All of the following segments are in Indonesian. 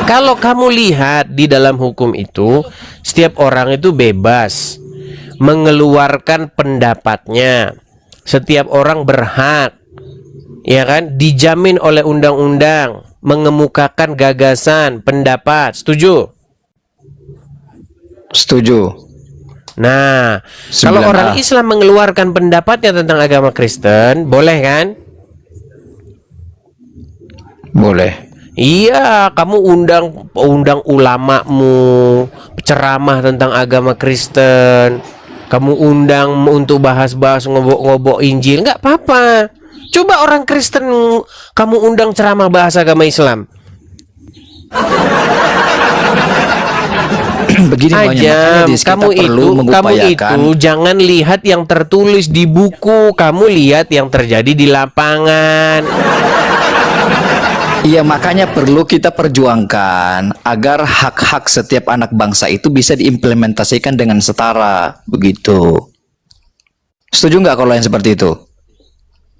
Kalau kamu lihat di dalam hukum itu, setiap orang itu bebas mengeluarkan pendapatnya. Setiap orang berhak, ya kan, dijamin oleh undang-undang mengemukakan gagasan, pendapat. Setuju? Setuju. Nah, kalau 9A. orang Islam mengeluarkan pendapatnya tentang agama Kristen, boleh kan? Boleh. Iya, kamu undang ulamamu ceramah tentang agama Kristen. Kamu undang untuk bahas-bahas ngobok-ngobok Injil, nggak apa-apa. Coba orang Kristen kamu undang ceramah bahas agama Islam. Begini Aja, kamu itu jangan lihat yang tertulis di buku, kamu lihat yang terjadi di lapangan. Iya, makanya perlu kita perjuangkan agar hak-hak setiap anak bangsa itu bisa diimplementasikan dengan setara, begitu. Setuju nggak kalau yang seperti itu?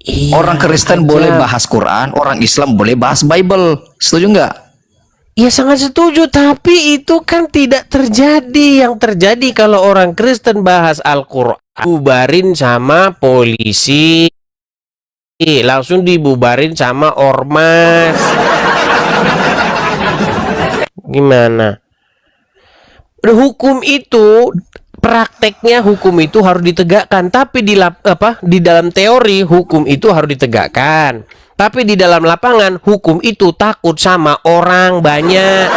Iya, Orang Kristen boleh bahas Quran, orang Islam boleh bahas Bible. Setuju nggak? Iya, sangat setuju, tapi itu kan tidak terjadi. Yang terjadi kalau orang Kristen bahas Al-Quran, bubarin sama polisi, langsung dibubarin sama ormas. Gimana? Hukum itu, prakteknya hukum itu harus ditegakkan, tapi di dalam teori hukum itu harus ditegakkan. Tapi di dalam lapangan hukum itu takut sama orang banyak.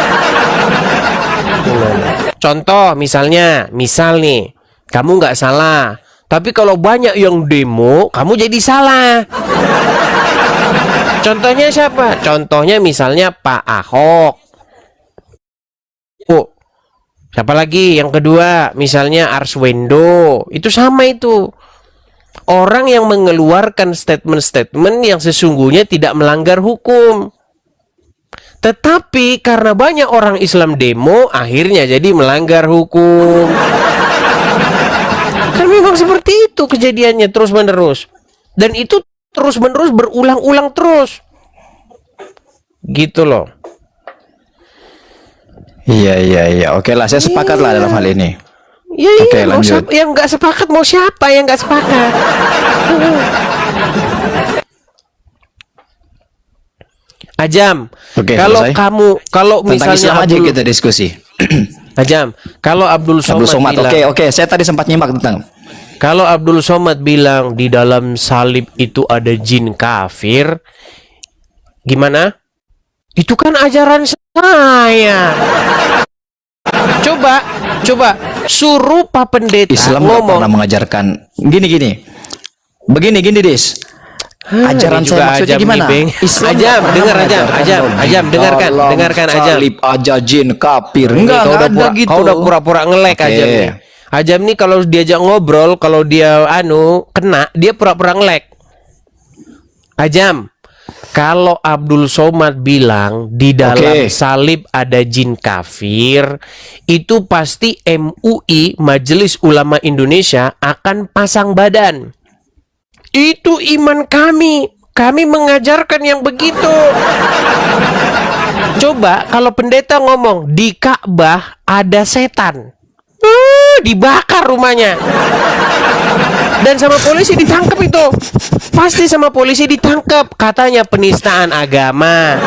Contoh misal nih, kamu nggak salah, tapi kalau banyak yang demo, kamu jadi salah. Contohnya siapa? Contohnya misalnya Pak Ahok. Oh, siapa lagi? Yang kedua, misalnya Arswendo. Itu sama itu. Orang yang mengeluarkan statement-statement yang sesungguhnya tidak melanggar hukum. Tetapi karena banyak orang Islam demo, akhirnya jadi melanggar hukum. Kan memang seperti itu kejadiannya terus-menerus. Dan itu terus-menerus berulang-ulang terus. Gitu loh. Iya. Oke lah, saya sepakat lah dalam hal ini. Iya, Oke, lanjut. Yang nggak sepakat mau siapa yang nggak sepakat? Ajam, Oke, kalau selesai. kalau Tentang misalnya Islam aja kita diskusi. Ajam, kalau Abdul Somad bilang, Oke, saya tadi sempat nyimak tentang. kalau Abdul Somad bilang di dalam salib itu ada jin kafir, gimana? Itu kan ajaran saya. Coba suruh Pak Pendeta Islam nggak ngomong. pernah mengajarkan gini. Begini, Dis. Ajaran saya maksudnya gimana? Ajam, dengarkan Ajam. Salib aja jin kafir. Enggak ada gitu. Kau udah pura-pura ngelek Ajam nih. Ajam nih kalau diajak ngobrol, kalau dia kena, dia pura-pura ngelek. Ajam, kalau Abdul Somad bilang di dalam salib ada jin kafir, itu pasti MUI, Majelis Ulama Indonesia, akan pasang badan. Itu iman kami. Kami mengajarkan yang begitu. Coba kalau pendeta ngomong di Ka'bah ada setan, dibakar rumahnya. Dan sama polisi ditangkap itu. Pasti sama polisi ditangkap. Katanya penistaan agama.